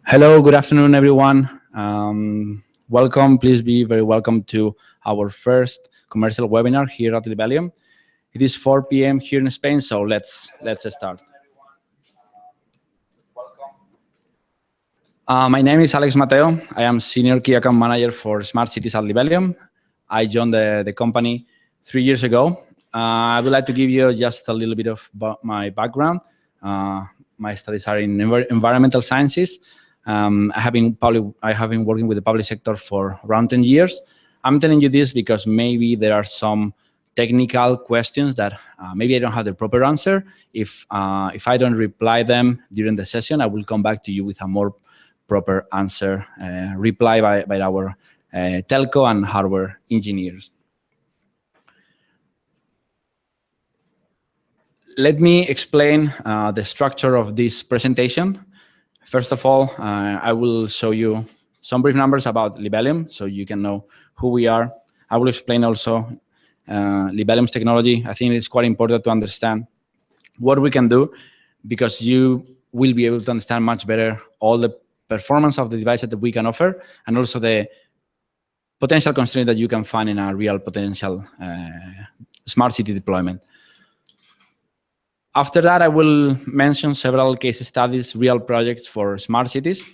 Hello, good afternoon, everyone. Welcome, please be very welcome to our first commercial webinar here at Libelium. It is 4 p.m. here in Spain, so let's start. My name is Alex Mateo. I am Senior KAM Manager for Smart Cities at Libelium. I joined the company 3 years ago. I would like to give you just a little bit of my background. My studies are in environmental sciences. I have been working with the public sector for around 10 years. I'm telling you this because maybe there are some technical questions that maybe I don't have the proper answer. If I don't reply them during the session, I will come back to you with a more proper answer, reply by our telco and hardware engineers. Let me explain the structure of this presentation. First of all, I will show you some brief numbers about Libelium so you can know who we are. I will explain also Libelium's technology. I think it's quite important to understand what we can do because you will be able to understand much better all the performance of the devices that we can offer and also the potential constraint that you can find in a real potential smart city deployment. After that, I will mention several case studies, real projects for smart cities.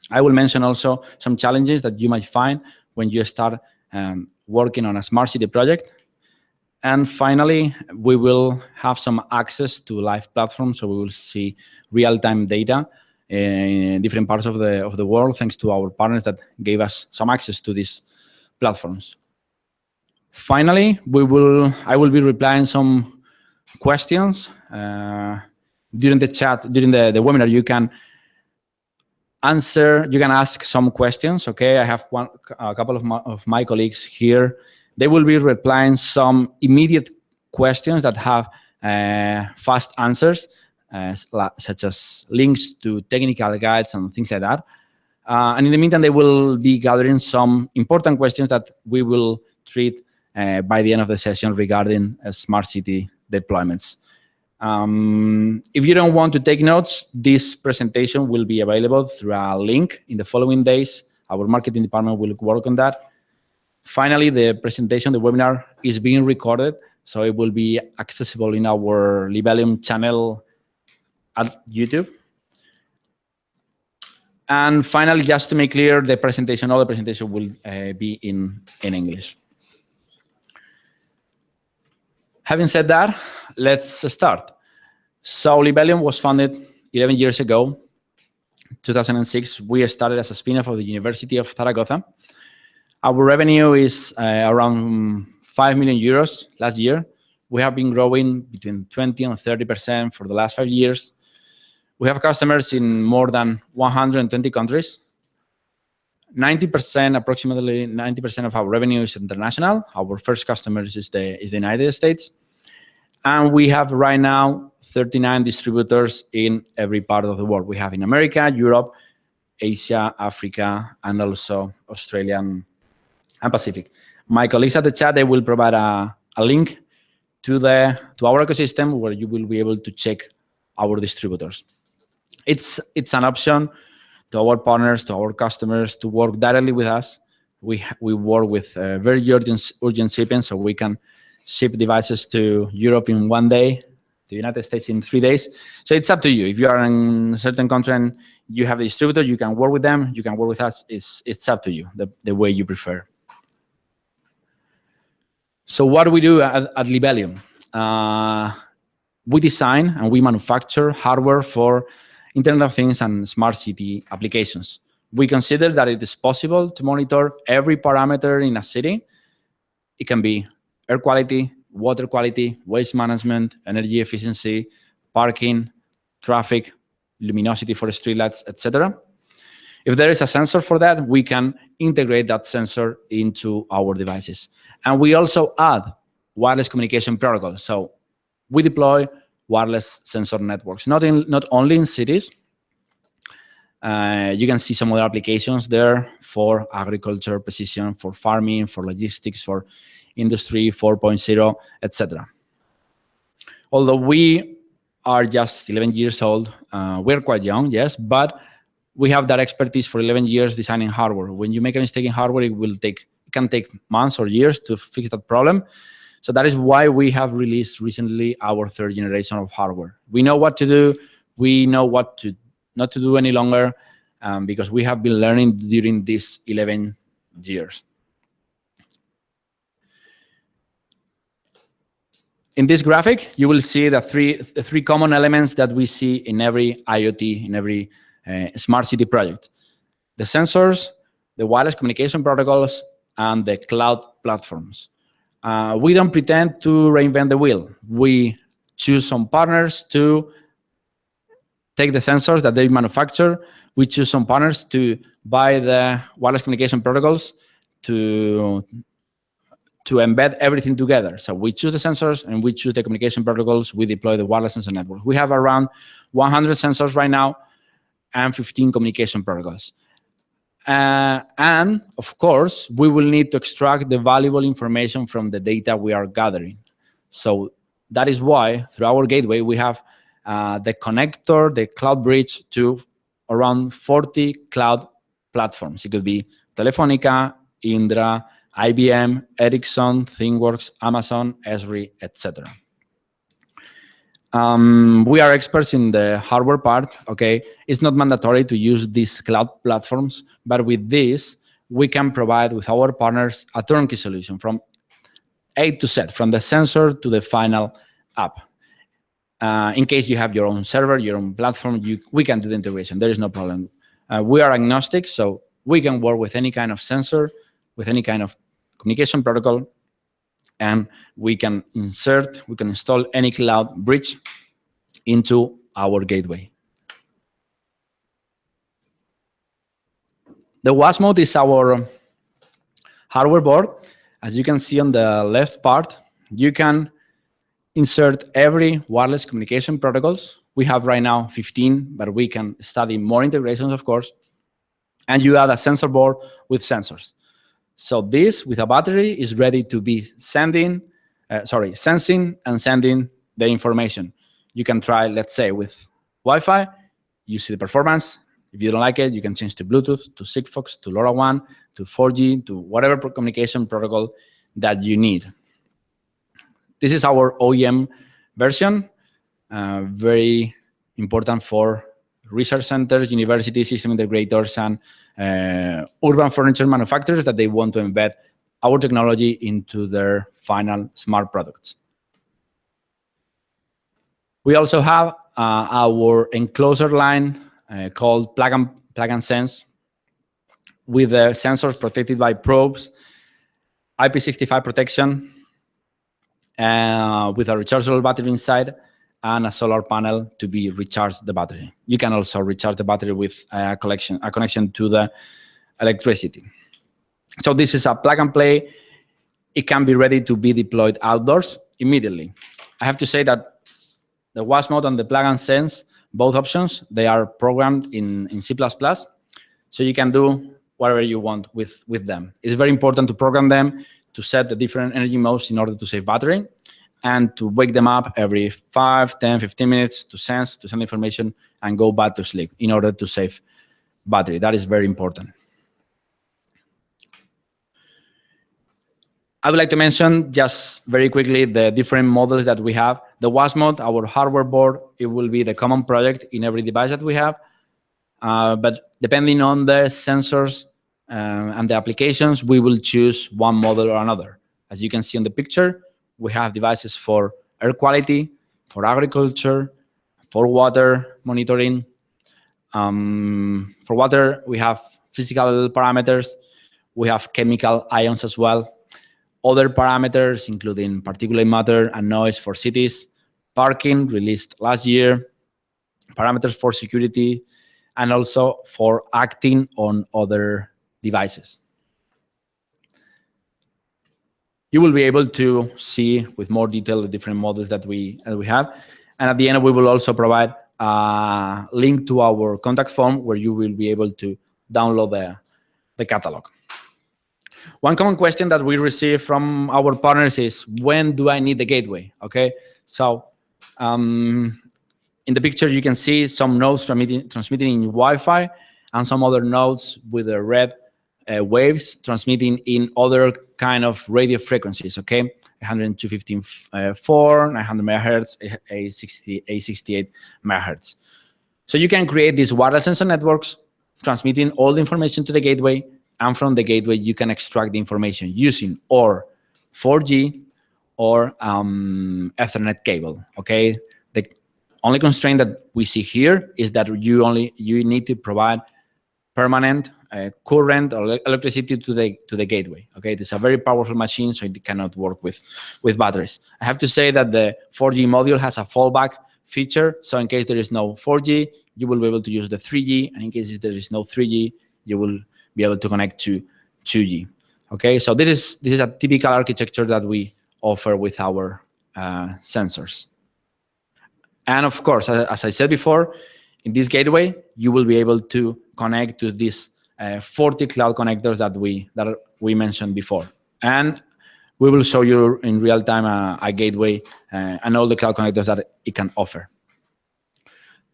I will mention also some challenges that you might find when you start working on a smart city project. And finally, we will have some access to live platforms, so we will see real-time data in different parts of the world, thanks to our partners that gave us some access to these platforms. Finally, I will be replying some questions during the chat, during the webinar. You can ask some questions. Okay, I have a couple of my colleagues here. They will be replying some immediate questions that have fast answers, such as links to technical guides and things like that. And in the meantime, they will be gathering some important questions that we will treat by the end of the session regarding smart city deployments. If you don't want to take notes, this presentation will be available through a link in the following days. Our marketing department will work on that. Finally, the presentation, the webinar, is being recorded, so it will be accessible in our Libelium channel at YouTube. And finally, just to make clear, all the presentation will be in English. Having said that, let's start. So Libelium was founded 11 years ago, 2006. We started as a spin-off of the University of Zaragoza. Our revenue is around 5 million euros last year. We have been growing between 20 and 30% for the last 5 years. We have customers in more than 120 countries. Approximately 90% of our revenue is international. Our first customer is the United States. And we have right now 39 distributors in every part of the world. We have in America, Europe, Asia, Africa, and also Australia and Pacific. My colleagues at the chat, they will provide a link to our ecosystem where you will be able to check our distributors. It's an option to our partners, to our customers, to work directly with us. We work with very urgent shipping, so we can ship devices to Europe in 1 day, to the United States in 3 days. So it's up to you. If you are in a certain country and you have a distributor, you can work with them, you can work with us. It's up to you, the way you prefer. So what do we do at Libelium? We design and we manufacture hardware for Internet of Things and smart city applications. We consider that it is possible to monitor every parameter in a city. It can be air quality, water quality, waste management, energy efficiency, parking, traffic, luminosity for streetlights, etc. If there is a sensor for that, we can integrate that sensor into our devices. And we also add wireless communication protocols. So we deploy wireless sensor networks, not only in cities. You can see some other applications there for agriculture, precision, for farming, for logistics, for industry 4.0, etc. Although we are just 11 years old, we're quite young, yes, but we have that expertise for 11 years designing hardware. When you make a mistake in hardware, it can take months or years to fix that problem. So that is why we have released recently our 3rd generation of hardware. We know what to do. We know what to not to do any longer, because we have been learning during these 11 years. In this graphic, you will see the three common elements that we see in every IoT, in every smart city project: the sensors, the wireless communication protocols, and the cloud platforms. We don't pretend to reinvent the wheel. We choose some partners to take the sensors that they manufacture. We choose some partners to buy the wireless communication protocols to embed everything together. So we choose the sensors and we choose the communication protocols. We deploy the wireless sensor network. We have around 100 sensors right now and 15 communication protocols. And of course, we will need to extract the valuable information from the data we are gathering. So that is why through our gateway, we have the connector, the cloud bridge to around 40 cloud platforms. It could be Telefonica, Indra, IBM, Ericsson, ThinkWorks, Amazon, Esri, etc. We are experts in the hardware part, okay? It's not mandatory to use these cloud platforms, but with this, we can provide with our partners a turnkey solution from A to Z, from the sensor to the final app. In case you have your own server, your own platform, we can do the integration. There is no problem. We are agnostic, so we can work with any kind of sensor, with any kind of communication protocol, and we can install any cloud bridge into our gateway. The WAS mode is our hardware board. As you can see on the left part, you can insert every wireless communication protocols. We have right now 15, but we can study more integrations, of course. And you add a sensor board with sensors. So this, with a battery, is ready to be sensing and sending the information. You can try, let's say, with Wi-Fi. You see the performance. If you don't like it, you can change to Bluetooth, to Sigfox, to LoRaWAN, to 4G, to whatever communication protocol that you need. This is our OEM version, very important for research centers, universities, system integrators, and urban furniture manufacturers that they want to embed our technology into their final smart products. We also have our enclosure line called Plug and Sense, with the sensors protected by probes, IP65 protection, with a rechargeable battery inside, and a solar panel to be recharged the battery. You can also recharge the battery with a connection to the electricity. So this is a plug and play. It can be ready to be deployed outdoors immediately. I have to say that the WAS mode and the plug and sense, both options, they are programmed in C++. So you can do whatever you want with them. It's very important to program them to set the different energy modes in order to save battery, and to wake them up every 5, 10, 15 minutes to sense, to send information, and go back to sleep in order to save battery. That is very important. I would like to mention just very quickly the different models that we have. The WAS mode, our hardware board, it will be the common project in every device that we have. But depending on the sensors and the applications, we will choose one model or another. As you can see on the picture, we have devices for air quality, for agriculture, for water monitoring. For water, we have physical parameters. We have chemical ions as well. Other parameters, including particulate matter and noise for cities, parking, released last year, parameters for security, and also for acting on other devices. You will be able to see with more detail the different models that we have. And at the end, we will also provide a link to our contact form where you will be able to download the catalog. One common question that we receive from our partners is, when do I need the gateway? Okay, so in the picture, you can see some nodes transmitting in Wi-Fi, and some other nodes with the red waves transmitting in other kind of radio frequencies, okay? 102.15.4, 900 megahertz, A68 megahertz. So you can create these wireless sensor networks, transmitting all the information to the gateway, and from the gateway you can extract the information using or 4G or Ethernet cable, okay? The only constraint that we see here is that you need to provide permanent current or electricity to the gateway. Okay, it's a very powerful machine, so it cannot work with batteries. I have to say that the 4G module has a fallback feature, so in case there is no 4G, you will be able to use the 3G, and in case there is no 3G, you will be able to connect to 2G. Okay, so this is a typical architecture that we offer with our sensors. And of course, as I said before, in this gateway, you will be able to connect to these 40 cloud connectors that we mentioned before. And we will show you in real time a gateway and all the cloud connectors that it can offer.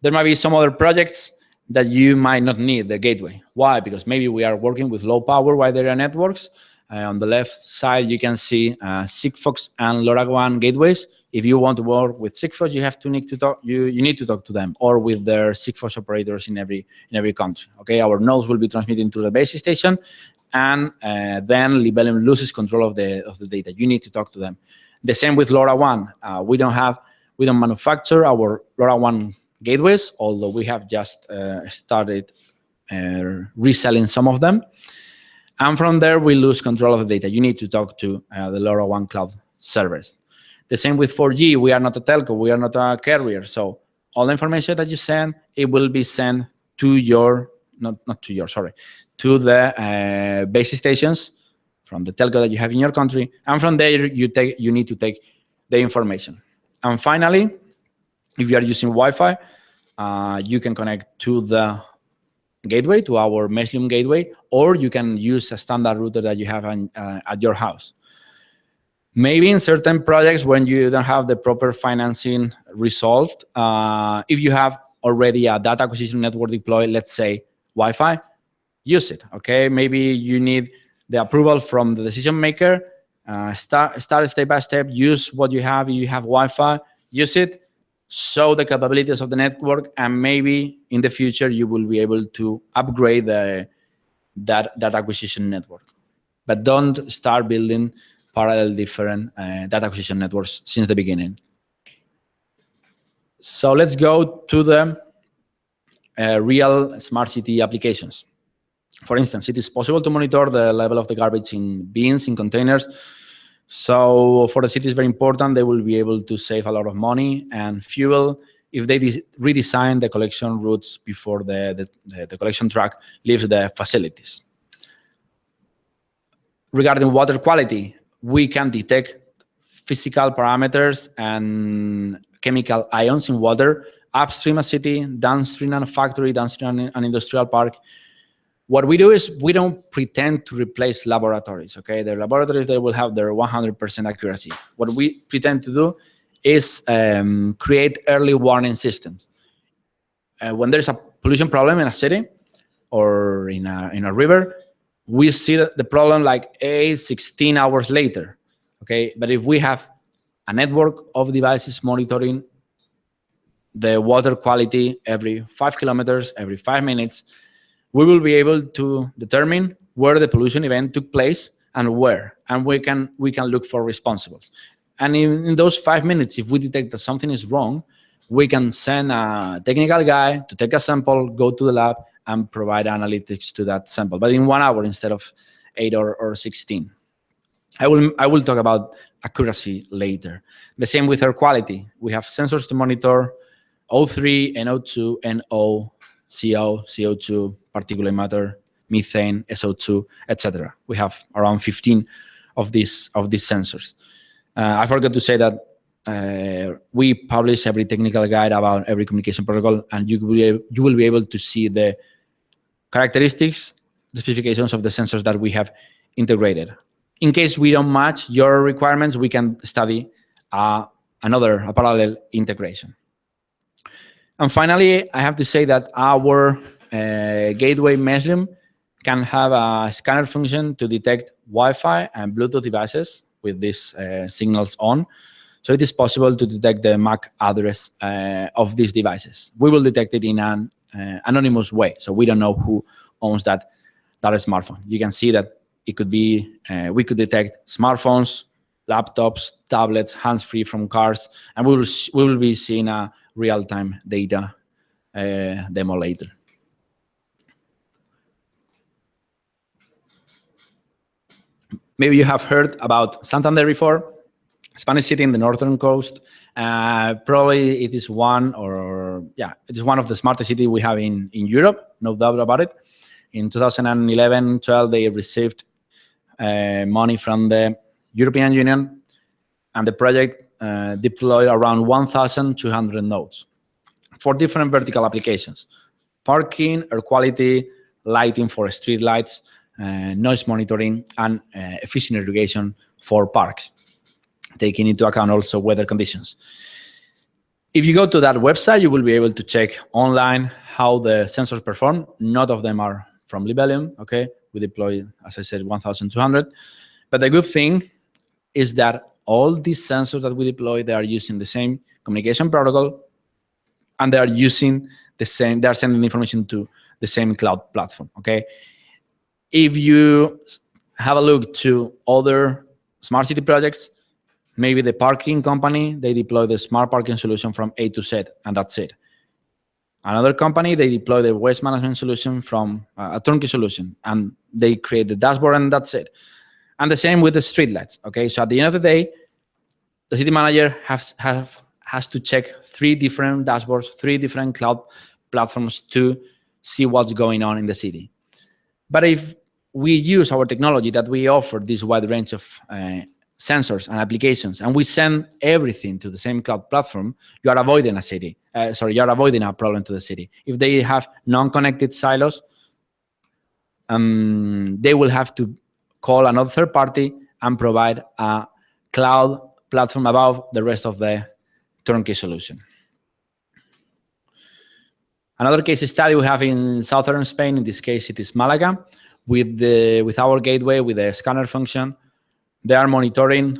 There might be some other projects that you might not need the gateway. Why? Because maybe we are working with low power wide area networks. On the left side, you can see Sigfox and LoRaWAN gateways. If you want to work with Sigfox, you need to talk to them, or with their Sigfox operators in every country. Okay, our nodes will be transmitting to the base station, and then Libelium loses control of the data. You need to talk to them. The same with LoRaWAN. We don't manufacture our LoRaWAN gateways, although we have just started reselling some of them. And from there, we lose control of the data. You need to talk to the LoRaWAN cloud servers. The same with 4G. We are not a telco. We are not a carrier. So all the information that you send, it will be sent to your, to the base stations from the telco that you have in your country. And from there, you need to take the information. And finally, if you are using Wi-Fi, you can connect to the gateway, to our Meslium gateway, or you can use a standard router that you have at your house. Maybe in certain projects when you don't have the proper financing resolved, if you have already a data acquisition network deployed, let's say Wi-Fi, use it, okay? Maybe you need the approval from the decision maker, start step by step, use what you have. If you have Wi-Fi, use it. Show the capabilities of the network, and maybe in the future you will be able to upgrade that acquisition network. But don't start building parallel different data acquisition networks since the beginning. So let's go to the real smart city applications. For instance, it is possible to monitor the level of the garbage in bins, in containers. So for the city, it's very important. They will be able to save a lot of money and fuel if they redesign the collection routes before the collection truck leaves the facilities. Regarding water quality, we can detect physical parameters and chemical ions in water upstream a city, downstream a factory, downstream an industrial park. What we do is we don't pretend to replace laboratories, okay? The laboratories, they will have their 100% accuracy. What we pretend to do is create early warning systems. When there's a pollution problem in a city or in a river, we see the problem like 16 hours later, okay? But if we have a network of devices monitoring the water quality every 5 kilometers, every 5 minutes, we will be able to determine where the pollution event took place and where, and we can look for responsibles. And in those 5 minutes, if we detect that something is wrong, we can send a technical guy to take a sample, go to the lab, and provide analytics to that sample, but in 1 hour instead of 8 or 16. I will talk about accuracy later. The same with air quality. We have sensors to monitor O3, NO2, NO, CO, CO2, particulate matter, methane, SO2, etc. We have around 15 of these sensors. I forgot to say that we publish every technical guide about every communication protocol, and you will be able to see the characteristics, the specifications of the sensors that we have integrated. In case we don't match your requirements, we can study a parallel integration. And finally, I have to say that our gateway mainstream can have a scanner function to detect Wi-Fi and Bluetooth devices with these signals on. So it is possible to detect the MAC address of these devices. We will detect it in an anonymous way, so we don't know who owns that smartphone. You can see that it could be, we could detect smartphones, laptops, tablets, hands-free from cars, and we will be seeing a real-time data demo later. Maybe you have heard about Santander before, Spanish city in the northern coast. Probably it is one of the smartest cities we have in Europe, no doubt about it. In 2011-12, they received money from the European Union, and the project deployed around 1,200 nodes for different vertical applications: parking, air quality, lighting for street lights, noise monitoring, and efficient irrigation for parks, taking into account also weather conditions. If you go to that website, you will be able to check online how the sensors perform. None of them are from Libelium, okay? We deployed, as I said, 1,200. But the good thing is that all these sensors that we deploy, they are using the same communication protocol, and they are using the same, they are sending information to the same cloud platform, okay? If you have a look to other smart city projects, maybe the parking company, they deploy the smart parking solution from A to Z, and that's it. Another company, they deploy the waste management solution from a turnkey solution, and they create the dashboard, and that's it. And the same with the streetlights, okay? So at the end of the day, the city manager has to check 3 different dashboards, 3 different cloud platforms to see what's going on in the city. But if we use our technology that we offer this wide range of sensors and applications, and we send everything to the same cloud platform, you are avoiding you're avoiding a problem to the city. If they have non-connected silos, they will have to call another third party and provide a cloud platform above the rest of the turnkey solution. Another case study we have in southern Spain, in this case it is Malaga, with our gateway, with the scanner function. They are monitoring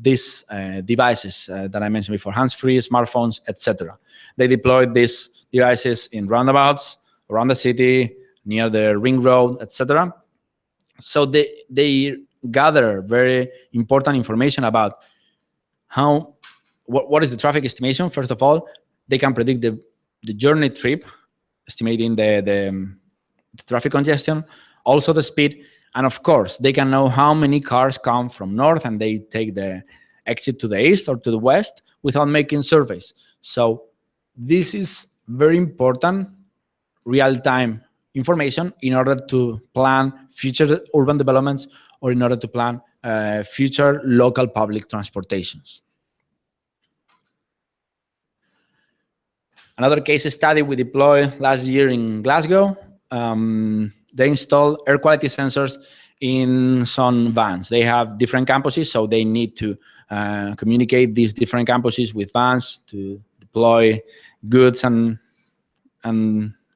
these devices that I mentioned before, hands-free, smartphones, etc. They deployed these devices in roundabouts, around the city, near the ring road, etc. So they gather very important information about what is the traffic estimation. First of all, they can predict the journey trip, estimating the traffic congestion, also the speed, and of course, they can know how many cars come from north and they take the exit to the east or to the west without making surveys. So this is very important real-time information in order to plan future urban developments or in order to plan future local public transportations. Another case study we deployed last year in Glasgow. They install air quality sensors in some vans. They have different campuses, so they need to communicate these different campuses with vans to deploy goods and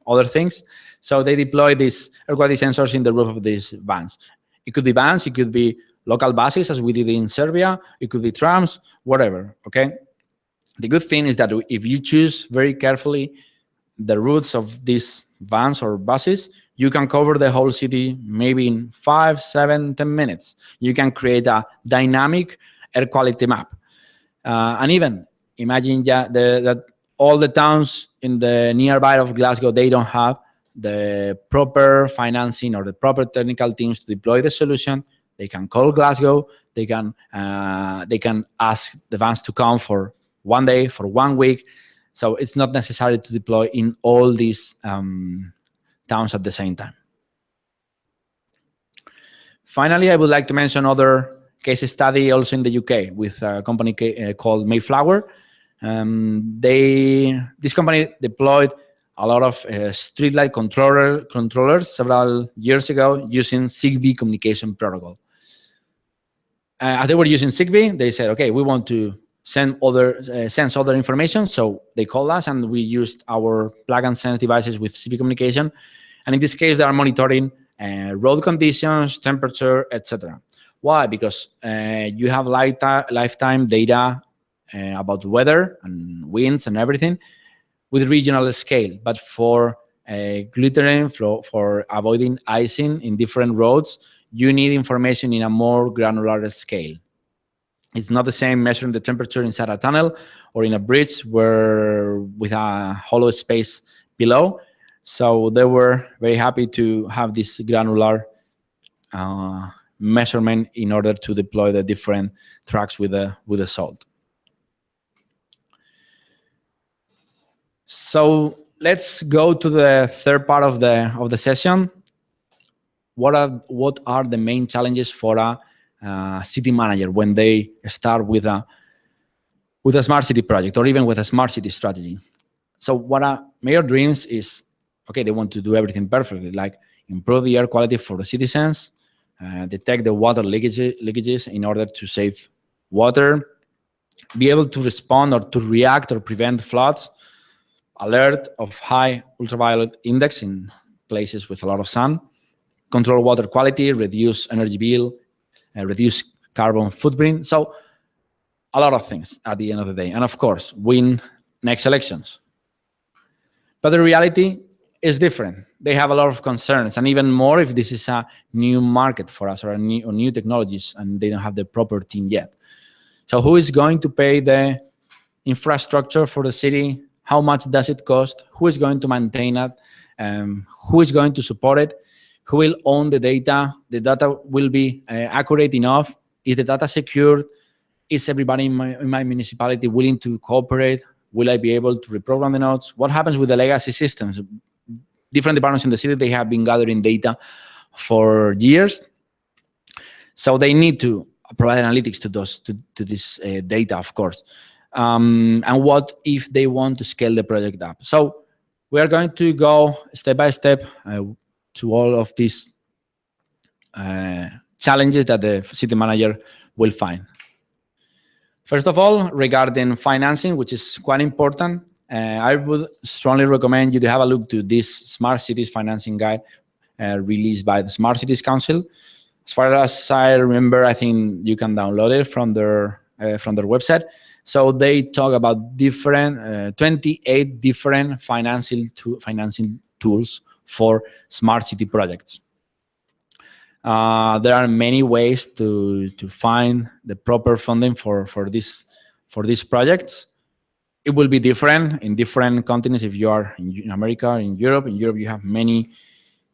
other things. So they deploy these air quality sensors in the roof of these vans. It could be vans, it could be local buses, as we did in Serbia, it could be trams, whatever, okay? The good thing is that if you choose very carefully the routes of these vans or buses, you can cover the whole city maybe in 5, 7, 10 minutes. You can create a dynamic air quality map. And even imagine that all the towns in the nearby of Glasgow, they don't have the proper financing or the proper technical teams to deploy the solution. They can call Glasgow. They can ask the vans to come for 1 day, for 1 week. So it's not necessary to deploy in all these towns at the same time. Finally, I would like to mention other case study also in the UK with a company called Mayflower. This company deployed a lot of streetlight controllers several years ago using Zigbee communication protocol. As they were using Zigbee, they said, okay, we want to sends other information. So they call us, and we used our plug and sense devices with CB communication. And in this case, they are monitoring road conditions, temperature, etc. Why? Because you have lifetime data about weather and winds and everything with regional scale. But for glittering, for avoiding icing in different roads, you need information in a more granular scale. It's not the same measuring the temperature inside a tunnel or in a bridge where with a hollow space below. So they were very happy to have this granular measurement in order to deploy the different trucks with the salt. So let's go to the third part of the session. What are the main challenges for a city manager when they start with a smart city project or even with a smart city strategy? So what a mayor dreams is, okay, they want to do everything perfectly, like improve the air quality for the citizens, detect the water leakages in order to save water, be able to respond or to react or prevent floods, alert of high ultraviolet index in places with a lot of sun, control water quality, reduce energy bill, reduce carbon footprint. So a lot of things at the end of the day. And of course, win next elections. But the reality is different. They have a lot of concerns, and even more if this is a new market for us or new technologies and they don't have the proper team yet. So who is going to pay the infrastructure for the city? How much does it cost? Who is going to maintain it? Who is going to support it? Who will own the data? The data will be accurate enough? Is the data secured? Is everybody in my municipality willing to cooperate? Will I be able to reprogram the nodes? What happens with the legacy systems? Different departments in the city, they have been gathering data for years. So they need to provide analytics to this data, of course. And what if they want to scale the project up? So we are going to go step by step to all of these challenges that the city manager will find. First of all, regarding financing, which is quite important, I would strongly recommend you to have a look to this Smart Cities Financing Guide released by the Smart Cities Council. As far as I remember, I think you can download it from their website. So they talk about 28 different financing tools for smart city projects. There are many ways to find the proper funding for these projects. It will be different in different continents. If you are in America, in Europe, you have many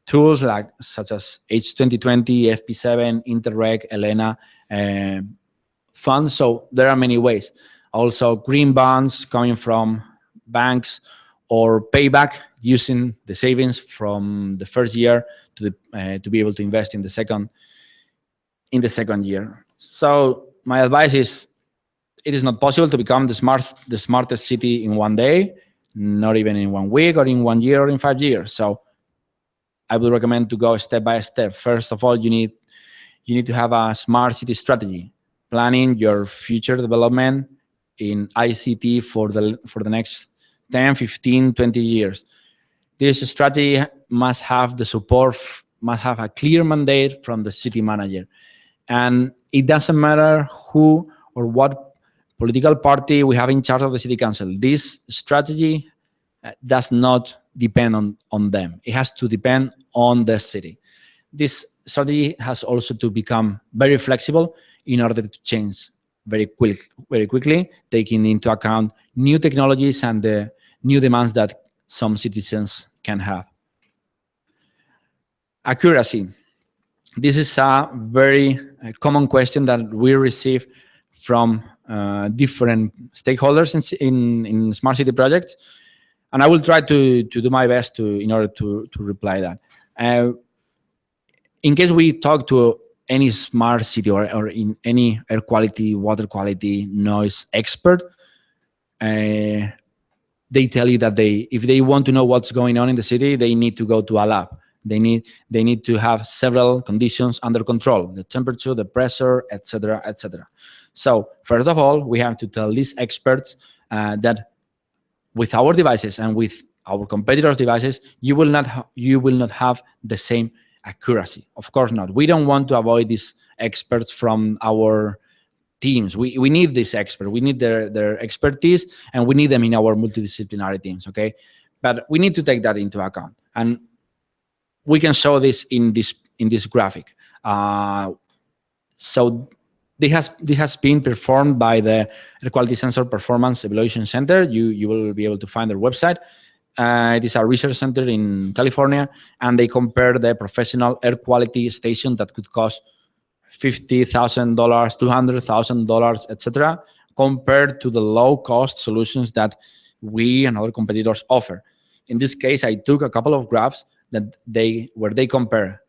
tools such as H2020, FP7, Interreg, Elena funds. So there are many ways. Also, green bonds coming from banks or payback using the savings from the first year to be able to invest in the second year. So my advice is, it is not possible to become the smartest city in one day, not even in 1 week or in 1 year or in 5 years. So I would recommend to go step by step. First of all, you need to have a smart city strategy, planning your future development in ICT for the next 10, 15, 20 years. This strategy must have the support, must have a clear mandate from the city manager. And it doesn't matter who or what political party we have in charge of the city council. This strategy does not depend on them. It has to depend on the city. This strategy has also to become very flexible in order to change very quickly, taking into account new technologies and the new demands that some citizens can have. Accuracy. This is a very common question that we receive from different stakeholders in smart city projects, and I will try to do my best in order to reply that. In case we talk to any smart city or in any air quality, water quality, noise expert, they tell you that if they want to know what's going on in the city, they need to go to a lab. They need to have several conditions under control: the temperature, the pressure, etc., etc. So first of all, we have to tell these experts that with our devices and with our competitors' devices, you will not have the same accuracy. Of course not. We don't want to avoid these experts from our teams. We need these experts. We need their expertise, and we need them in our multidisciplinary teams. Okay, but we need to take that into account, and we can show this in this graphic. So this has been performed by the Air Quality Sensor Performance Evaluation Center. You will be able to find their website. It is a research center in California, and they compare the professional air quality station that could cost $50,000, $200,000, etc., compared to the low-cost solutions that we and other competitors offer. In this case, I took a couple of graphs where they compare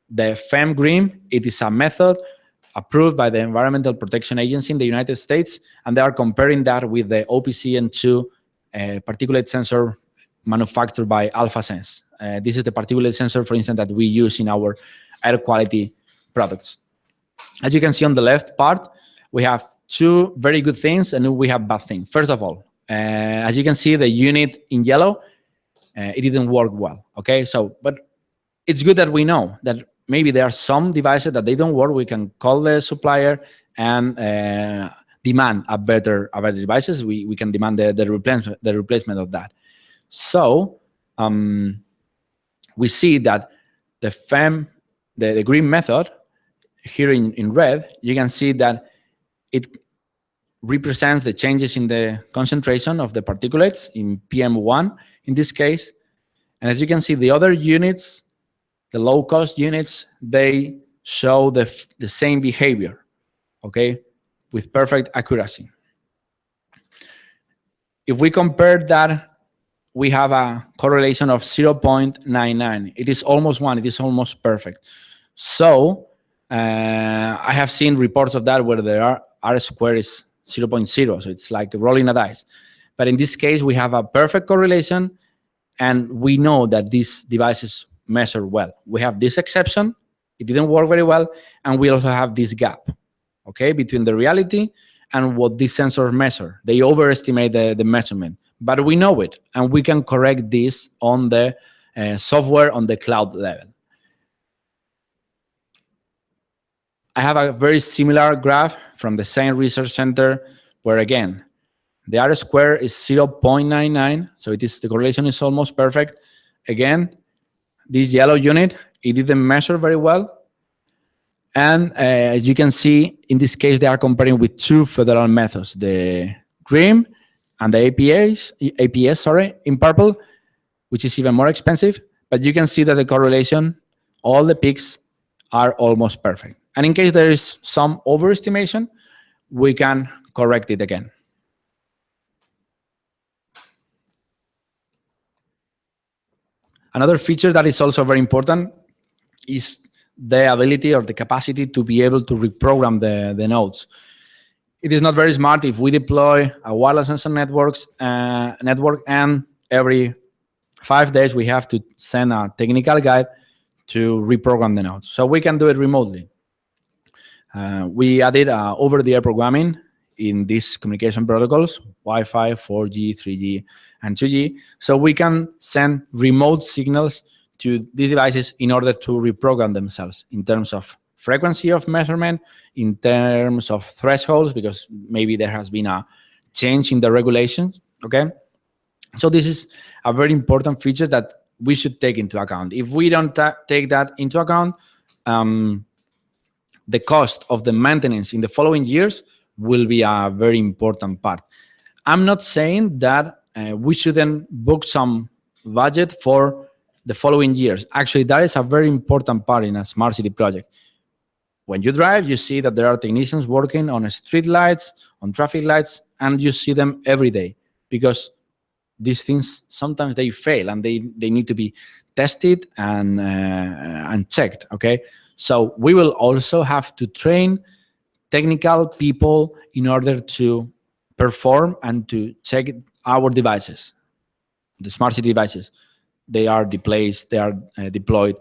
the FEM green. It is a method approved by the Environmental Protection Agency in the United States, and they are comparing that with the OPCN2 particulate sensor manufactured by AlphaSense. This is the particulate sensor, for instance, that we use in our air quality products. As you can see on the left part, we have two very good things and we have bad things. First of all, as you can see, the unit in yellow, it didn't work well. Okay, but it's good that we know that maybe there are some devices that they don't work. We can call the supplier and demand a better devices. We can demand the replacement of that. So we see that the FEM, the green method, here in red, you can see that it represents the changes in the concentration of the particulates in PM1 in this case. And as you can see, the other units, the low-cost units, they show the same behavior, okay, with perfect accuracy. If we compare that, we have a correlation of 0.99. It is almost 1. It is almost perfect. So I have seen reports of that where the R square is 0.0, so it's like rolling a dice. But in this case, we have a perfect correlation, and we know that these devices measure well. We have this exception, it didn't work very well, and we also have this gap, okay, between the reality and what these sensors measure. They overestimate the measurement, but we know it, and we can correct this on the software on the cloud level. I have a very similar graph from the same research center where, again, the R square is 0.99, so the correlation is almost perfect. Again, this yellow unit, it didn't measure very well. And as you can see, in this case, they are comparing with two federal methods, the GRIM and the APS, in purple, which is even more expensive. But you can see that the correlation, all the peaks are almost perfect. And in case there is some overestimation, we can correct it again. Another feature that is also very important is the ability or the capacity to be able to reprogram the nodes. It is not very smart if we deploy a wireless sensor network and every 5 days we have to send a technical guide to reprogram the nodes. So we can do it remotely. We added over-the-air programming in these communication protocols, Wi-Fi, 4G, 3G, and 2G. So we can send remote signals to these devices in order to reprogram themselves in terms of frequency of measurement, in terms of thresholds, because maybe there has been a change in the regulations, okay? So this is a very important feature that we should take into account. If we don't take that into account, the cost of the maintenance in the following years will be a very important part. I'm not saying that we shouldn't book some budget for the following years. Actually, that is a very important part in a smart city project. When you drive, you see that there are technicians working on street lights, on traffic lights, and you see them every day because these things, sometimes they fail and they need to be tested and checked, okay? So we will also have to train technical people in order to perform and to check our devices, the smart city devices. They are deployed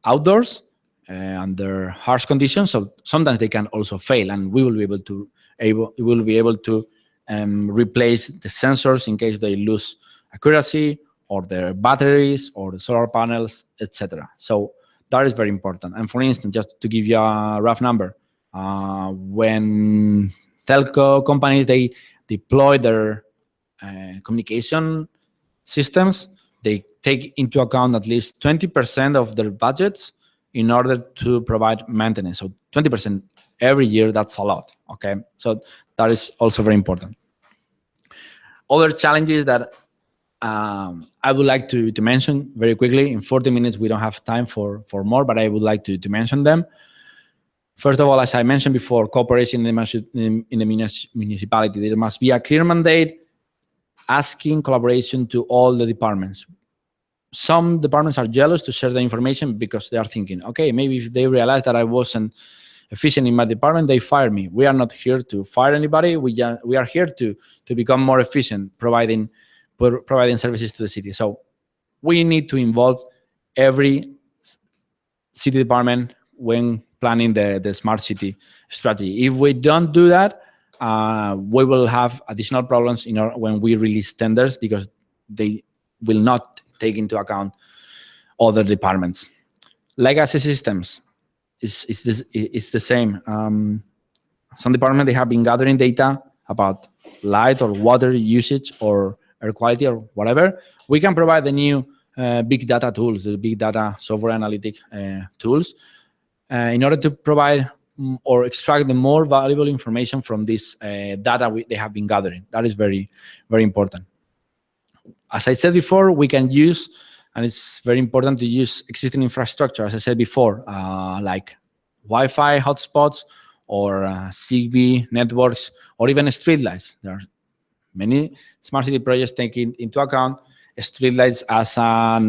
outdoors under harsh conditions, so sometimes they can also fail, and we will be able to be able to replace the sensors in case they lose accuracy, or their batteries, or the solar panels, etc. So that is very important. And for instance, just to give you a rough number, when telco companies, they deploy their communication systems, they take into account at least 20% of their budgets in order to provide maintenance. So 20% every year, that's a lot, okay? So that is also very important. Other challenges that I would like to mention very quickly. In 40 minutes, we don't have time for more, but I would like to mention them. First of all, as I mentioned before, cooperation in the municipality. There must be a clear mandate asking collaboration to all the departments. Some departments are jealous to share the information because they are thinking, okay, maybe if they realize that I wasn't efficient in my department, they fire me. We are not here to fire anybody. We are here to become more efficient, providing services to the city. So we need to involve every city department when planning the smart city strategy. If we don't do that, we will have additional problems when we release tenders, because they will not take into account other departments. Legacy systems is the same. Some departments, they have been gathering data about light or water usage or air quality or whatever. We can provide the new big data tools, the big data software analytic tools, in order to provide or extract the more valuable information from this data they have been gathering. That is very, very important. As I said before, we can use, and it's very important to use existing infrastructure, as I said before, like Wi-Fi hotspots or Zigbee networks, or even streetlights. There are many smart city projects taking into account streetlights as a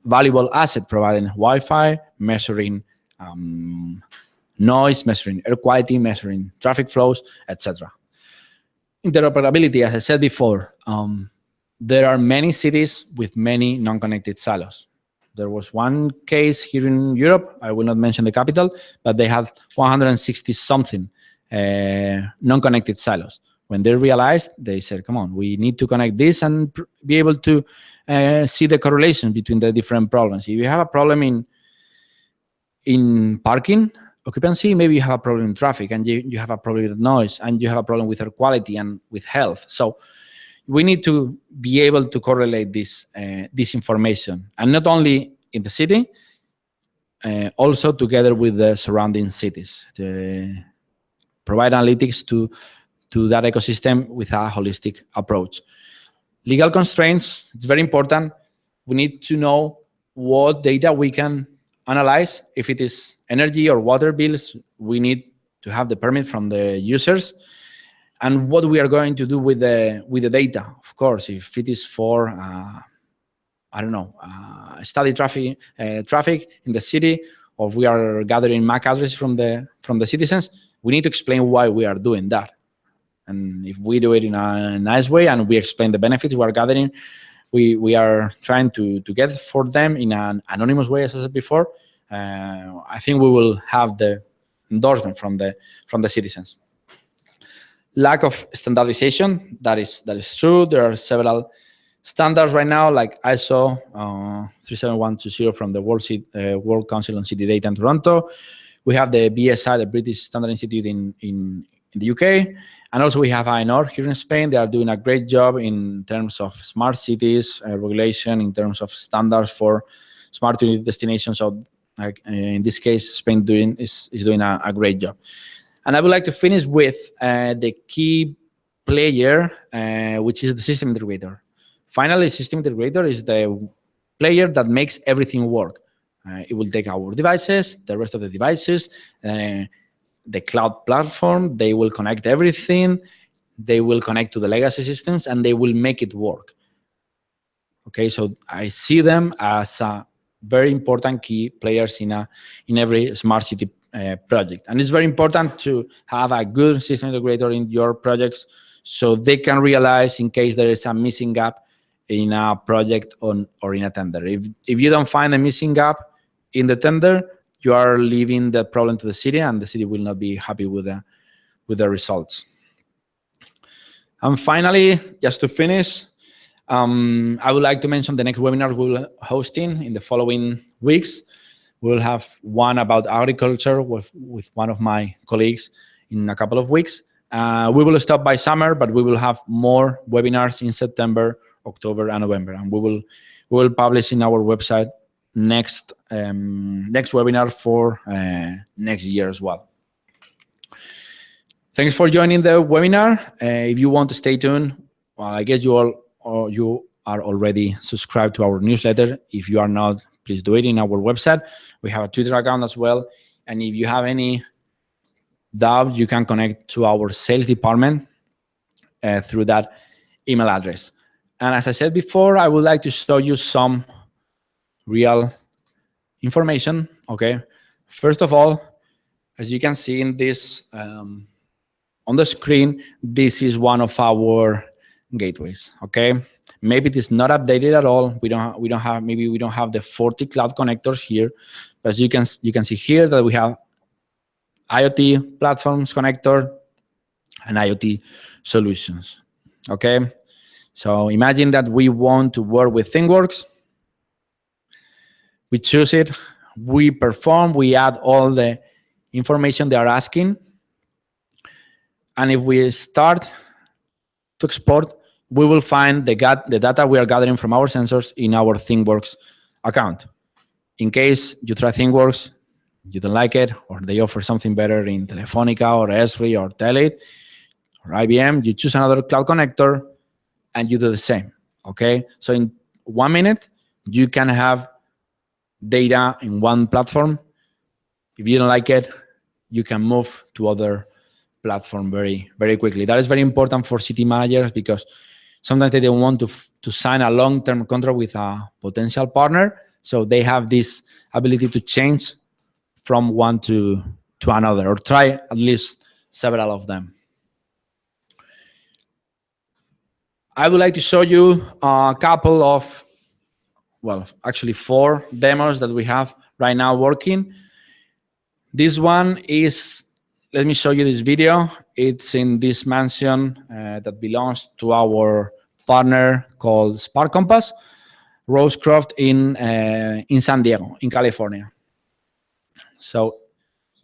valuable asset, providing Wi-Fi, measuring noise, measuring air quality, measuring traffic flows, etc. Interoperability, as I said before, there are many cities with many non-connected silos. There was one case here in Europe, I will not mention the capital, but they have 160-something non-connected silos. When they realized, they said, come on, we need to connect this and be able to see the correlation between the different problems. If you have a problem in parking occupancy, maybe you have a problem in traffic, and you have a problem with noise, and you have a problem with air quality and with health. So we need to be able to correlate this information, and not only in the city, also together with the surrounding cities, to provide analytics to that ecosystem with a holistic approach. Legal constraints, it's very important. We need to know what data we can analyze. If it is energy or water bills, we need to have the permit from the users. And what we are going to do with the data, of course, if it is for, study traffic in the city, or we are gathering MAC addresses from the citizens, we need to explain why we are doing that. And if we do it in a nice way and we explain the benefits we are gathering, we are trying to get for them in an anonymous way, as I said before, I think we will have the endorsement from the citizens. Lack of standardization, that is true. There are several standards right now, like ISO 37120 from the World Council on City Data in Toronto. We have the BSI, the British Standard Institute in the UK. And also we have AENOR here in Spain. They are doing a great job in terms of smart cities, regulation, in terms of standards for smart unit destinations. So like, in this case, Spain is doing a great job. And I would like to finish with the key player, which is the system integrator. Finally, system integrator is the player that makes everything work. It will take our devices, the rest of the devices, the cloud platform, they will connect everything, they will connect to the legacy systems, and they will make it work. Okay, so I see them as very important key players in every smart city project. And it's very important to have a good system integrator in your projects so they can realize in case there is a missing gap in a project or in a tender. If you don't find a missing gap in the tender, you are leaving the problem to the city, and the city will not be happy with the results. And finally, just to finish, I would like to mention the next webinar we'll hosting in the following weeks. We'll have one about agriculture with one of my colleagues in a couple of weeks. We will stop by summer, but we will have more webinars in September, October, and November. And we will publish in our website next webinar for next year as well. Thanks for joining the webinar. If you want to stay tuned, well, I guess you are already subscribed to our newsletter. If you are not, please do it in our website. We have a Twitter account as well. And if you have any doubt, you can connect to our sales department through that email address. And as I said before, I would like to show you some real information. Okay. First of all, as you can see in this on the screen, this is one of our gateways. Okay. Maybe it is not updated at all. We don't have the 40 cloud connectors here, but as you can see here that we have IoT platforms connector and IoT solutions. Okay. So imagine that we want to work with ThingWorks. We choose it, we perform, we add all the information they are asking. And if we start to export, we will find the data we are gathering from our sensors in our ThingWorks account. In case you try ThingWorks, you don't like it, or they offer something better in Telefonica or Esri or Telit or IBM, you choose another cloud connector and you do the same. Okay. So in 1 minute, you can have data in one platform. If you don't like it, you can move to other platform very, very quickly. That is very important for city managers because sometimes they don't want to sign a long-term contract with a potential partner. So they have this ability to change from one to another, or try at least several of them. I would like to show you a couple of, well, actually 4 demos that we have right now working. This one is, let me show you this video. It's in this mansion that belongs to our partner called Spark Compass, Rosecroft in San Diego, in California. So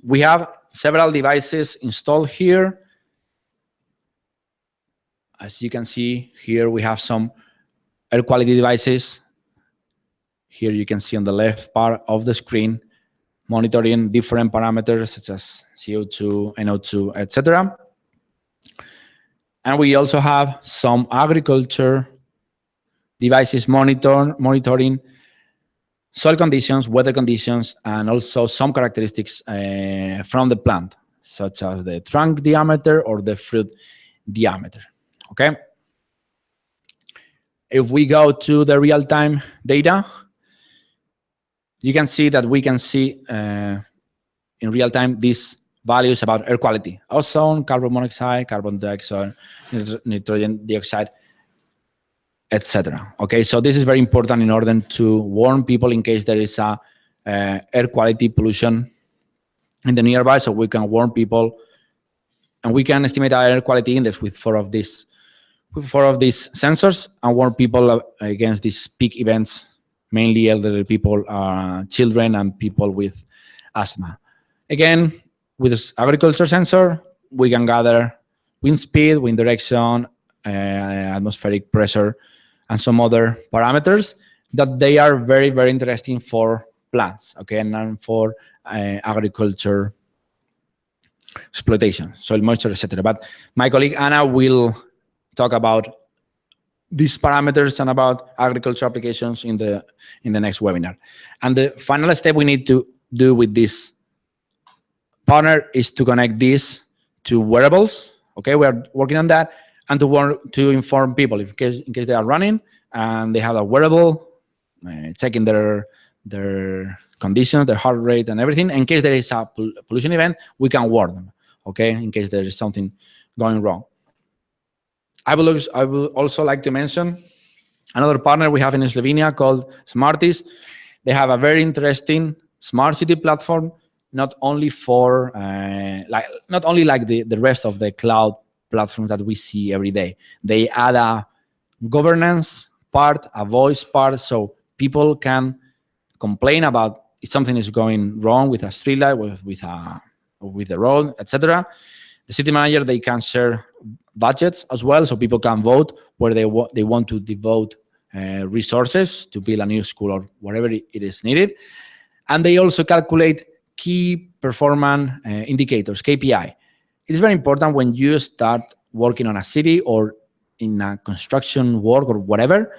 we have several devices installed here. As you can see here, we have some air quality devices. Here you can see on the left part of the screen, monitoring different parameters such as CO2, NO2, etc. And we also have some agriculture devices monitoring soil conditions, weather conditions, and also some characteristics from the plant, such as the trunk diameter or the fruit diameter. Okay. If we go to the real-time data, you can see that we can see in real time these values about air quality: ozone, carbon monoxide, carbon dioxide, nitrogen dioxide, etc. Okay, so this is very important in order to warn people in case there is a air quality pollution in the nearby, so we can warn people, and we can estimate our air quality index with 4 of these sensors and warn people against these peak events, mainly elderly people, children, and people with asthma. Again, with this agriculture sensor, we can gather wind speed, wind direction, atmospheric pressure, and some other parameters that they are very, very interesting for plants, okay, and for agriculture exploitation, soil moisture, etc. But my colleague Anna will talk about these parameters and about agriculture applications in the next webinar. And the final step we need to do with this partner is to connect this to wearables. Okay, we are working on that, and to inform people in case they are running and they have a wearable, checking their conditions, their heart rate, and everything. In case there is a pollution event, we can warn them. Okay, in case there is something going wrong. I will also like to mention another partner we have in Slovenia called Smarties. They have a very interesting smart city platform not only for not only like the rest of the cloud platforms that we see every day. They add a governance part, a voice part, so people can complain about if something is going wrong with a streetlight, with the road, etc. The city manager, they can share budgets as well, so people can vote where they want to devote resources to build a new school or whatever it is needed. And they also calculate key performance indicators, KPI. It's very important when you start working on a city or in a construction work or whatever.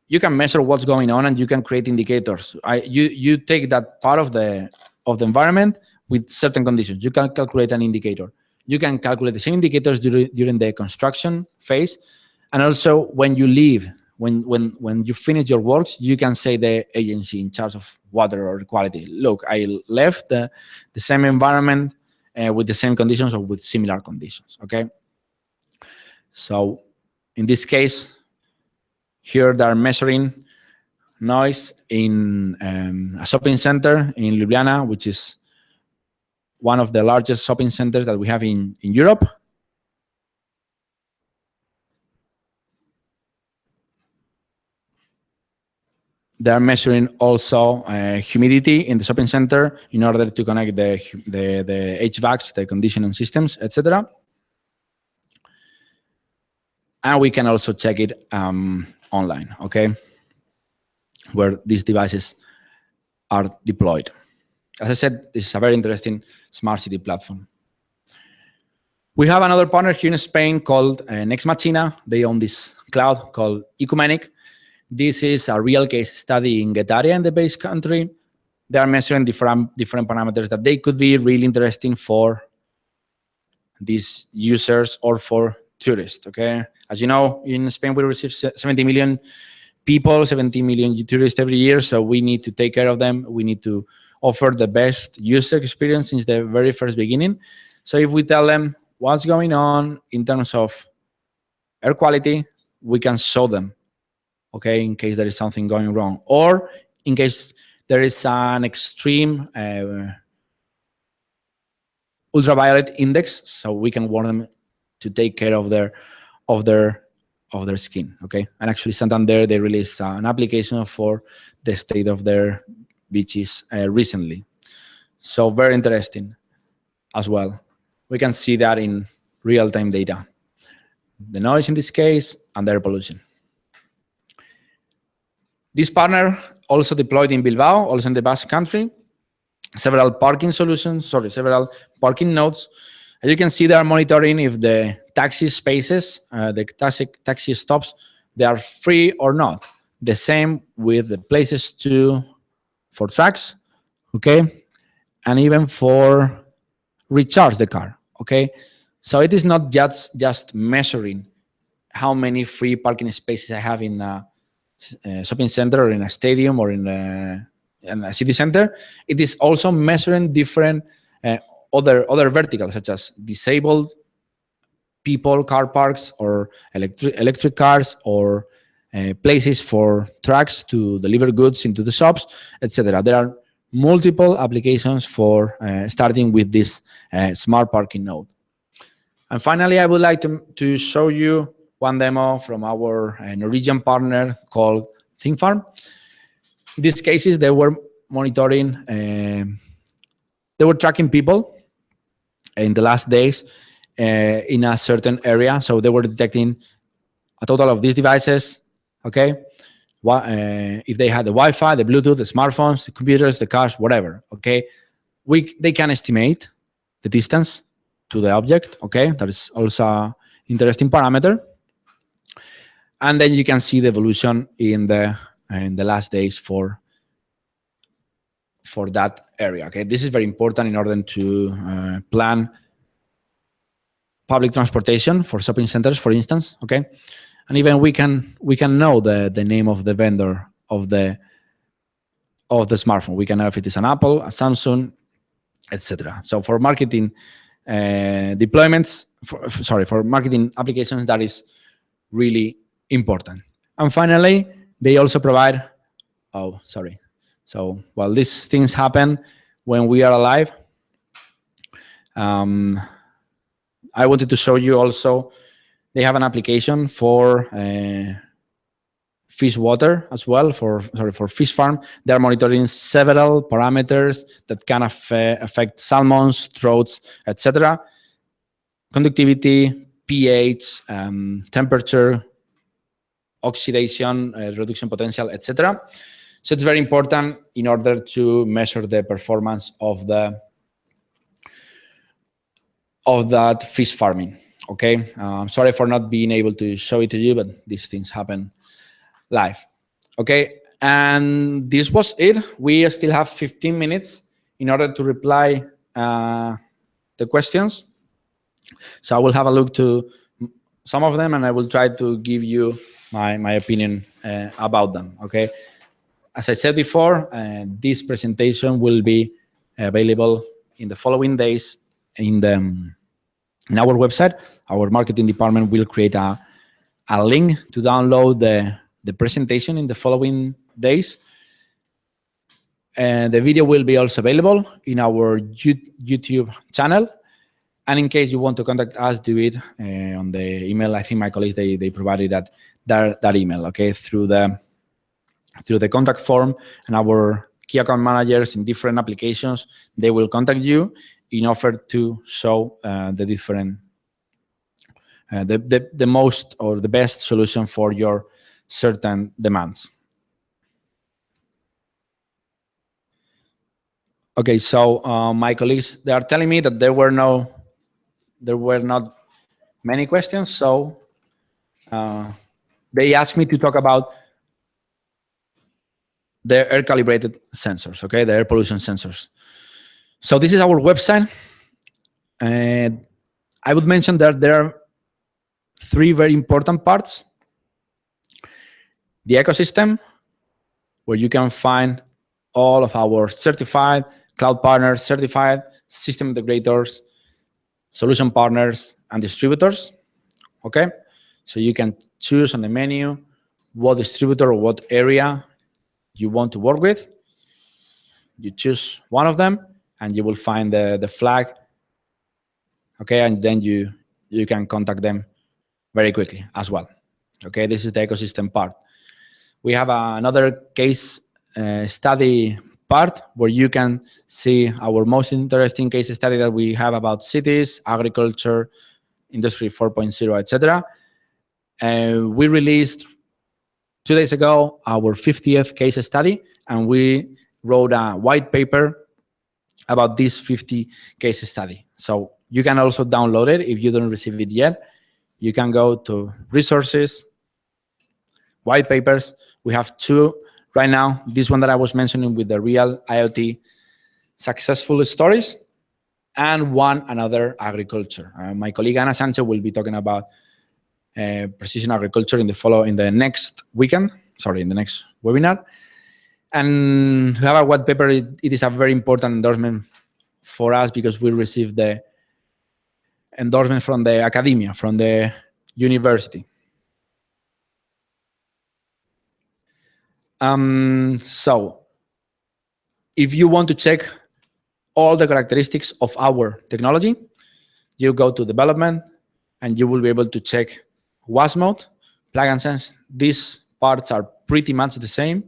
You can measure what's going on and you can create indicators. You take that part of the environment with certain conditions. You can calculate an indicator. You can calculate the same indicators during the construction phase, and also when you leave, when you finish your works, you can say the agency in charge of water or quality, look, I left the same environment with the same conditions or with similar conditions. Okay. So in this case, here they are measuring noise in a shopping center in Ljubljana, which is one of the largest shopping centers that we have in Europe. They are measuring also humidity in the shopping center in order to connect the HVACs, the conditioning systems, etc. And we can also check it online, okay, where these devices are deployed. As I said, this is a very interesting smart city platform. We have another partner here in Spain called Next Machina. They own this cloud called EcoManic. This is a real case study in Getaria, in the base country. They are measuring different parameters that they could be really interesting for these users or for tourists, okay? As you know, in Spain, we receive 70 million people, 70 million tourists every year, so we need to take care of them. We need to offer the best user experience since the very first beginning. So if we tell them what's going on in terms of air quality, we can show them, okay, in case there is something going wrong, or in case there is an extreme ultraviolet index, so we can warn them to take care of their skin, okay? And actually, Santander, they released an application for the state of their beaches recently. So very interesting as well. We can see that in real-time data. The noise in this case and the air pollution. This partner also deployed in Bilbao, also in the Basque Country, several parking nodes. As you can see, they are monitoring if the taxi spaces, the taxi stops, they are free or not. The same with the places for trucks, okay, and even for recharge the car, okay. So it is not just measuring how many free parking spaces I have in a shopping center or in a stadium or in a city center. It is also measuring different other verticals, such as disabled people, car parks, or electric cars, or places for trucks to deliver goods into the shops, etc. There are multiple applications for starting with this smart parking node. And finally, I would like to show you one demo from our Norwegian partner called ThingFarm. In these cases, they were monitoring, they were tracking people in the last days in a certain area. So they were detecting a total of these devices, okay? If they had the Wi-Fi, the Bluetooth, the smartphones, the computers, the cars, whatever, okay? They can estimate the distance to the object, okay? That is also an interesting parameter. And then you can see the evolution in the last days for that area, okay? This is very important in order to plan public transportation for shopping centers, for instance, okay? And even we can know the name of the vendor of the smartphone. We can know if it is an Apple, a Samsung, etc. So for marketing deployments, for marketing applications, that is really important. And finally, they also provide, So while these things happen, when we are alive. I wanted to show you also, they have an application for fish water as well, for fish farm. They are monitoring several parameters that can affect salmons, trout, etc. Conductivity, pH, temperature, oxidation, reduction potential, etc. So it's very important in order to measure the performance of that fish farming. Okay, sorry for not being able to show it to you, but these things happen live. Okay, and this was it. We still have 15 minutes in order to reply the questions. So I will have a look to some of them, and I will try to give you my opinion about them. Okay, as I said before, this presentation will be available in the following days in our website. Our marketing department will create a link to download the presentation in the following days. And the video will be also available in our YouTube channel. And in case you want to contact us, do it on the email. I think my colleagues, they provided that email, okay, through the contact form, and our key account managers in different applications, they will contact you in order to show the different, the most or the best solution for your certain demands. Okay, so my colleagues, they are telling me that there were not many questions, so they asked me to talk about the air calibrated sensors, okay, the air pollution sensors. So this is our website, and I would mention that there are three very important parts. The ecosystem, where you can find all of our certified cloud partners, certified system integrators, solution partners, and distributors, okay? So you can choose on the menu what distributor or what area you want to work with. You choose one of them, and you will find the flag, okay? And then you can contact them very quickly as well, okay? This is the ecosystem part. We have another case study part where you can see our most interesting case study that we have about cities, agriculture, industry 4.0, etc. We released 2 days ago our 50th case study, and we wrote a white paper about this 50 case study. So you can also download it if you don't receive it yet. You can go to resources, white papers. We have 2 right now. This one that I was mentioning with the real IoT successful stories, and another agriculture. My colleague Ana Sanchez will be talking about precision agriculture in the next webinar. And we have a white paper. It is a very important endorsement for us because we received the endorsement from the academia, from the university. So if you want to check all the characteristics of our technology, you go to development, and you will be able to check WAS mode, plug and sense. These parts are pretty much the same,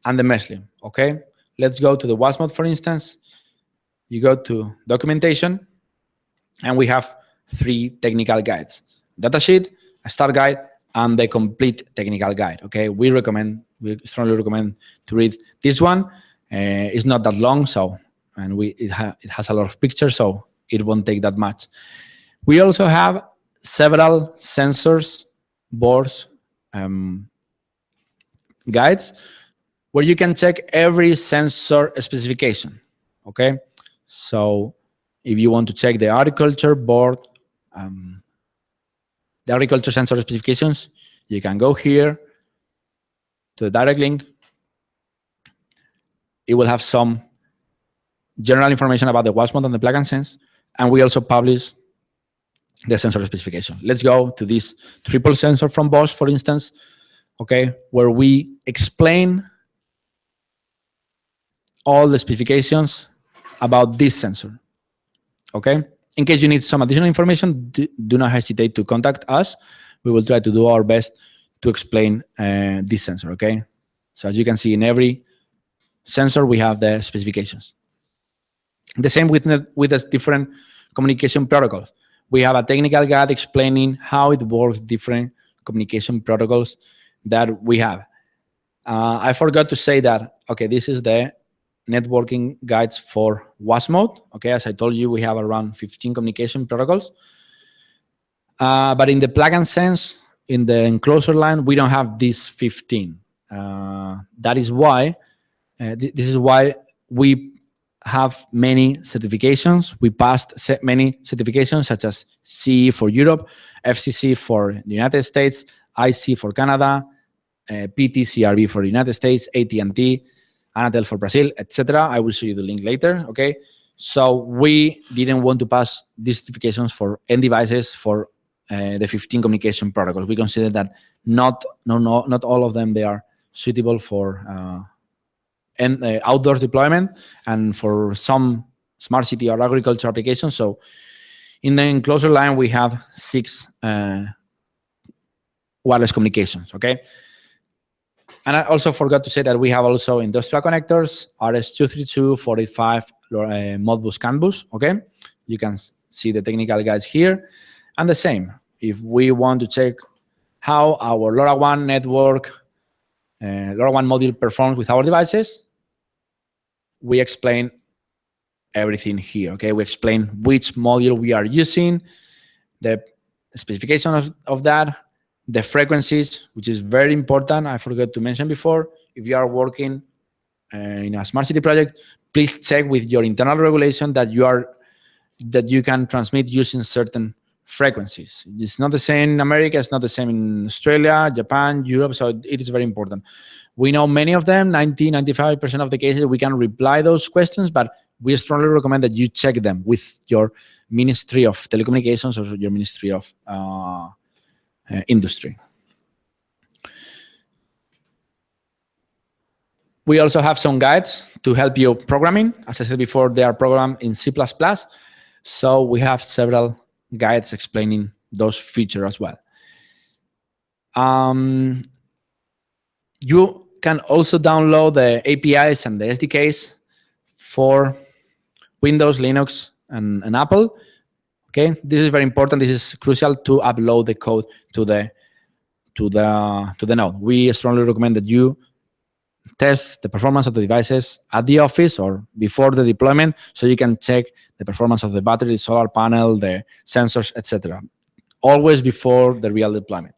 and the Meslium, okay? Let's go to the WAS mode, for instance. You go to documentation, and we have 3 technical guides: datasheet, a start guide, and the complete technical guide, okay? We strongly recommend to read this one. It's not that long, so, and it has a lot of pictures, so it won't take that much. We also have several sensors, boards, guides, where you can check every sensor specification, okay? So if you want to check the agriculture board, the agriculture sensor specifications, you can go here to the direct link. It will have some general information about the WAS mode and the plug and sense, and we also publish the sensor specification. Let's go to this triple sensor from Bosch, for instance, okay, where we explain all the specifications about this sensor. Okay. In case you need some additional information, do not hesitate to contact us. We will try to do our best to explain this sensor. Okay. So as you can see, in every sensor we have the specifications. The same with the different communication protocols. We have a technical guide explaining how it works, different communication protocols that we have. I forgot to say that, okay, this is the networking guides for WAS mode. Okay, as I told you, we have around 15 communication protocols. But in the plug and sense, in the enclosure line, we don't have these 15. That is why, this is why we have many certifications. We passed many certifications such as CE for Europe, FCC for the United States, IC for Canada, PTCRB for the United States, AT&T, Anatel for Brazil, etc. I will show you the link later. Okay, so we didn't want to pass these certifications for end devices for the 15 communication protocols. We consider that not all of them they are suitable for outdoors deployment and for some smart city or agriculture applications. So in the enclosure line, we have 6 wireless communications, okay? And I also forgot to say that we have also industrial connectors, RS-232, 45, Modbus, CAN bus, okay? You can see the technical guides here. And the same, if we want to check how our LoRaWAN network, LoRaWAN module performs with our devices, we explain everything here, okay? We explain which module we are using, the specification of that, the frequencies, which is very important. I forgot to mention before, if you are working in a smart city project, please check with your internal regulation that you can transmit using certain frequencies. It's not the same in America, it's not the same in Australia, Japan, Europe, so it is very important. We know many of them, 90-95% of the cases, we can reply those questions, but we strongly recommend that you check them with your Ministry of Telecommunications or your Ministry of Industry. We also have some guides to help you programming. As I said before, they are programmed in C++. So we have several guides explaining those features as well. You can also download the APIs and the SDKs for Windows, Linux, and Apple. Okay, this is very important. This is crucial to upload the code to the node. We strongly recommend that you test the performance of the devices at the office or before the deployment, so you can check the performance of the battery, the solar panel, the sensors, etc. Always before the real deployment.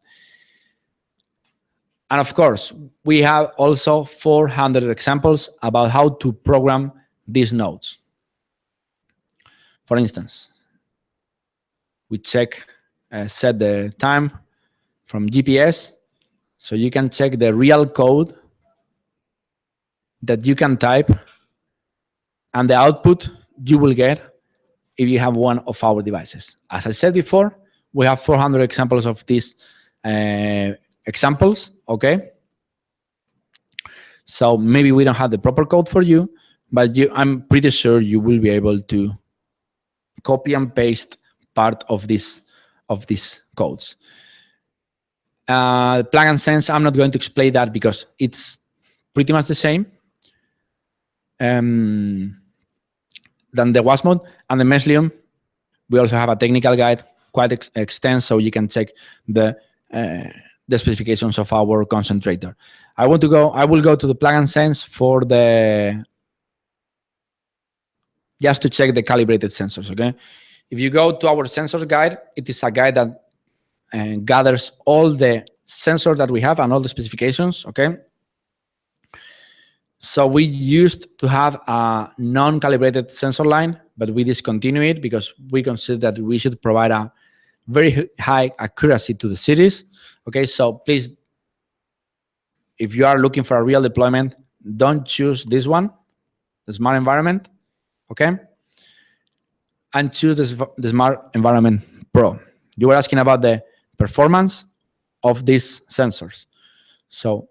And of course, we have also 400 examples about how to program these nodes. For instance, we set the time from GPS, so you can check the real code that you can type and the output you will get if you have one of our devices. As I said before, we have 400 examples of these examples, okay? So maybe we don't have the proper code for you, but I'm pretty sure you will be able to copy and paste part of these codes. Plug and sense, I'm not going to explain that because it's pretty much the same than the WAS mode. And the Libelium, we also have a technical guide, quite extensive, so you can check the specifications of our concentrator. I will go to the plug and sense for just to check the calibrated sensors, okay? If you go to our sensors guide, it is a guide that gathers all the sensors that we have and all the specifications, okay? So we used to have a non-calibrated sensor line, but we discontinued it because we consider that we should provide a very high accuracy to the cities, okay? So please, if you are looking for a real deployment, don't choose this one, the smart environment, okay? And choose the Smart Environment Pro. You were asking about the performance of these sensors. So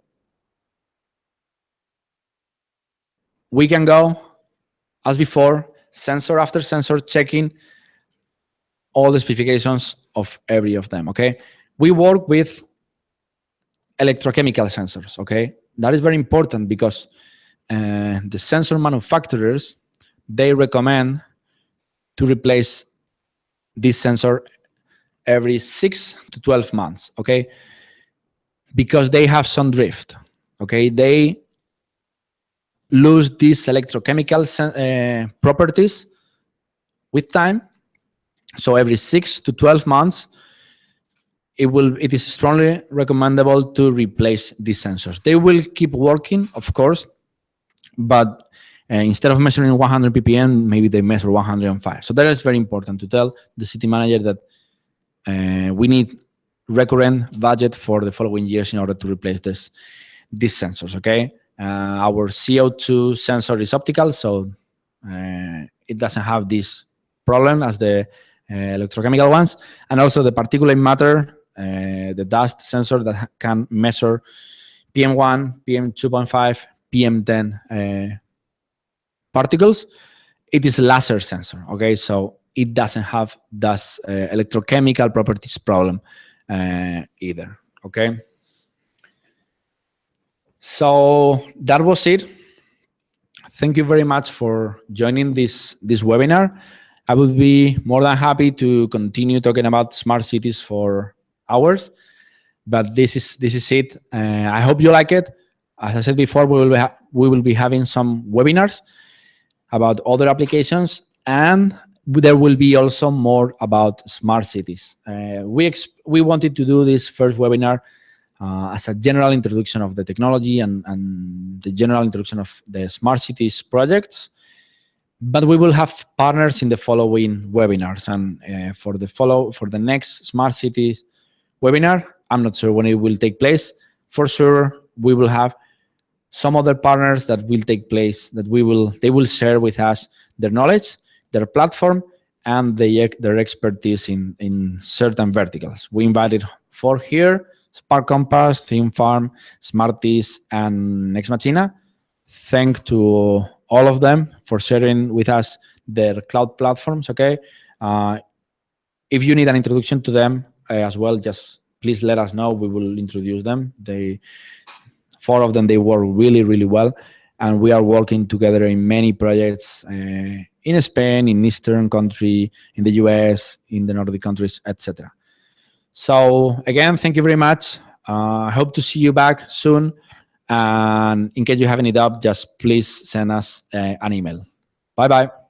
we can go, as before, sensor after sensor, checking all the specifications of every of them, okay? We work with electrochemical sensors, okay? That is very important because the sensor manufacturers, they recommend to replace this sensor every 6 to 12 months, okay? Because they have some drift, okay? They lose these electrochemical properties with time. So every 6 to 12 months, it is strongly recommendable to replace these sensors. They will keep working, of course, but instead of measuring 100 ppm, maybe they measure 105. So that is very important to tell the city manager that we need recurrent budget for the following years in order to replace these sensors, okay? Our CO2 sensor is optical, so it doesn't have this problem as the electrochemical ones. And also the particulate matter, the dust sensor that can measure PM1, PM2.5, PM10 particles, it is a laser sensor, okay? So it doesn't have this electrochemical properties problem either, okay? So that was it. Thank you very much for joining this webinar. I would be more than happy to continue talking about smart cities for hours, but this is it. I hope you like it. As I said before, we will be having some webinars about other applications, and there will be also more about smart cities. We wanted to do this first webinar as a general introduction of the technology and the general introduction of the smart cities projects. But we will have partners in the following webinars, and for the next smart cities webinar, I'm not sure when it will take place. For sure, we will have some other partners that will take place, that they will share with us their knowledge, their platform, and their expertise in certain verticals. We invited 4 here: Spark Compass, ThingFarm, Smarties, and Next Machina. Thank to all of them for sharing with us their cloud platforms, okay? If you need an introduction to them as well, just please let us know. We will introduce them. 4 of them, they work really, really well. And we are working together in many projects in Spain, in Eastern country, in the US, in the Nordic countries, etc. So again, thank you very much. I hope to see you back soon. And in case you have any doubt, just please send us an email. Bye-bye.